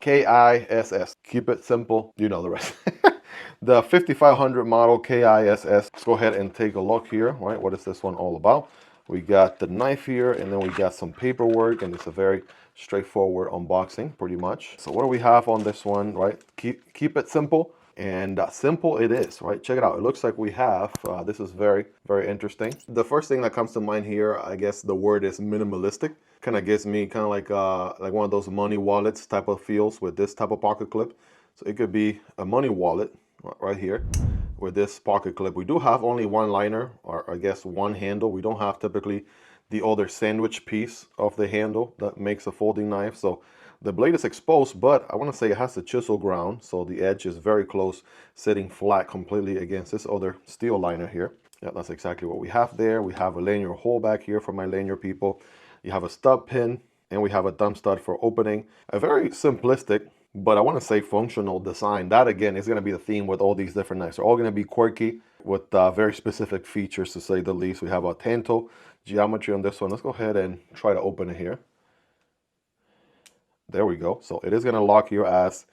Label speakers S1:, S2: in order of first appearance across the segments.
S1: KISS. Keep it simple, you know the rest. The 5500 model KISS. Let's go ahead and take a look here, right? What is this one all about? We got the knife here, and then we got some paperwork, and it's a very straightforward unboxing, pretty much. So what do we have on this one, right? Keep it simple, and simple it is, right? Check it out. It looks like we have, this is very, very interesting. The first thing that comes to mind here, I guess the word is minimalistic. Kind of gives me kind of like one of those money wallets type of feels with this type of pocket clip. So it could be a money wallet right here with this pocket clip. We do have only one liner, or I guess one handle. We don't have typically the other sandwich piece of the handle that makes a folding knife. So the blade is exposed, but I want to say it has the chisel ground, so the edge is very close, sitting flat completely against this other steel liner here. Yeah, that's exactly what we have there. We have a lanyard hole back here for my lanyard people. You have a stub pin, and we have a thumb stud for opening. A very simplistic, but I want to say functional design. That again is going to be the theme with all these different knives. They're all going to be quirky with very specific features, to say the least. We have a tanto geometry on this one. Let's go ahead and try to open it here. There we go. So it is going to lock here as,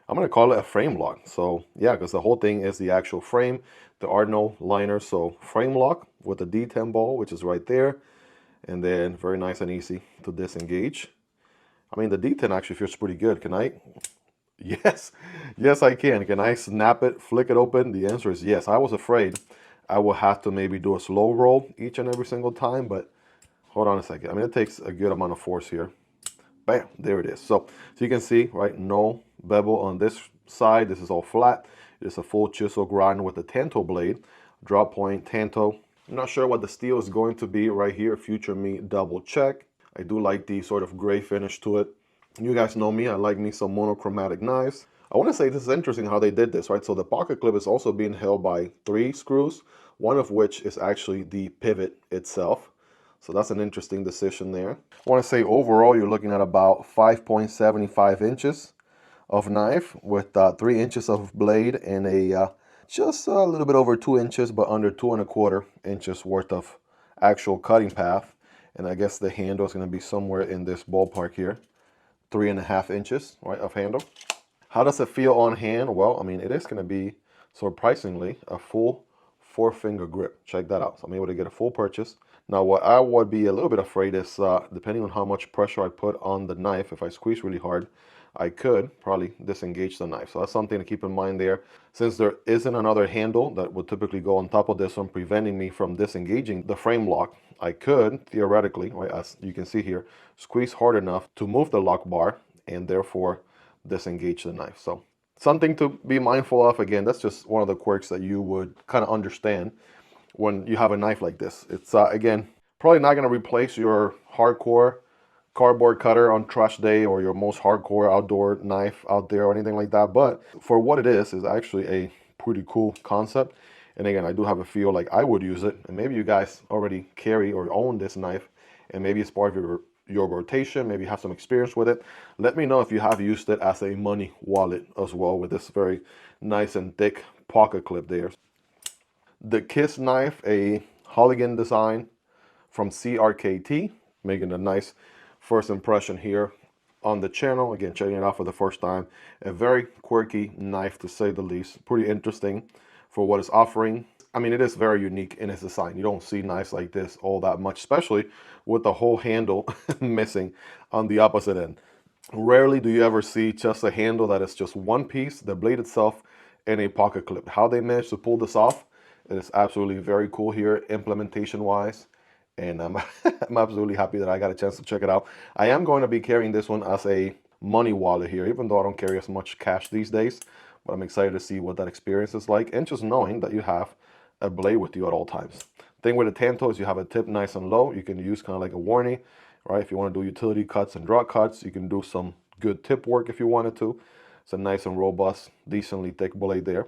S1: I'm going to call it a frame lock. So yeah, because the whole thing is the actual frame. There are no liners, so frame lock with the D10 ball, which is right there. And then very nice and easy to disengage. I mean, the D10 actually feels pretty good. Can I? Yes, yes I can. Can I snap it, flick it open? The answer is yes. I was afraid I will have to maybe do a slow roll each and every single time, but hold on a second. I mean, it takes a good amount of force here. Bam, there it is. So you can see, right, no bevel on this side. This is all flat. It's a full chisel grind with a tanto blade, drop point tanto. I'm not sure what the steel is going to be right here. Future me double check. I do like the sort of gray finish to it. You guys know me, I like me some monochromatic knives. I want to say this is interesting how they did this, right? So the pocket clip is also being held by 3 screws, one of which is actually the pivot itself. So that's an interesting decision there. I want to say overall you're looking at about 5.75 inches of knife with 3 inches of blade and a just a little bit over 2 inches, but under 2¼ inches worth of actual cutting path. And I guess the handle is going to be somewhere in this ballpark here. 3½ inches, right, of handle. How does it feel on hand? Well, I mean, it is going to be surprisingly a full 4-finger grip. Check that out. So I'm able to get a full purchase. Now, what I would be a little bit afraid is, depending on how much pressure I put on the knife, if I squeeze really hard, I could probably disengage the knife. So that's something to keep in mind there. Since there isn't another handle that would typically go on top of this one, preventing me from disengaging the frame lock, I could theoretically, right, as you can see here, squeeze hard enough to move the lock bar and therefore disengage the knife. So something to be mindful of. Again, that's just one of the quirks that you would kind of understand when you have a knife like this. It's again, probably not going to replace your hardcore cardboard cutter on trash day or your most hardcore outdoor knife out there or anything like that, but for what it is actually a pretty cool concept. And again, I do have a feel like I would use it, and maybe you guys already carry or own this knife, and maybe it's part of your rotation, maybe you have some experience with it. Let me know if you have used it as a money wallet as well, with this very nice and thick pocket clip there. The Kiss knife, a Holligan design from CRKT, making a nice first impression here on the channel. Again, checking it out for the first time. A very quirky knife, to say the least. Pretty interesting for what it's offering. I mean, it is very unique in its design. You don't see knives like this all that much, especially with the whole handle missing on the opposite end. Rarely do you ever see just a handle that is just one piece, the blade itself, and a pocket clip. How they managed to pull this off, it is absolutely very cool here, implementation-wise. And I'm absolutely happy that I got a chance to check it out. I am going to be carrying this one as a money wallet here, even though I don't carry as much cash these days. But I'm excited to see what that experience is like, and just knowing that you have a blade with you at all times. Thing with the tanto is you have a tip nice and low. You can use kind of like a warning, right? If you want to do utility cuts and draw cuts, you can do some good tip work if you wanted to. It's a nice and robust, decently thick blade there.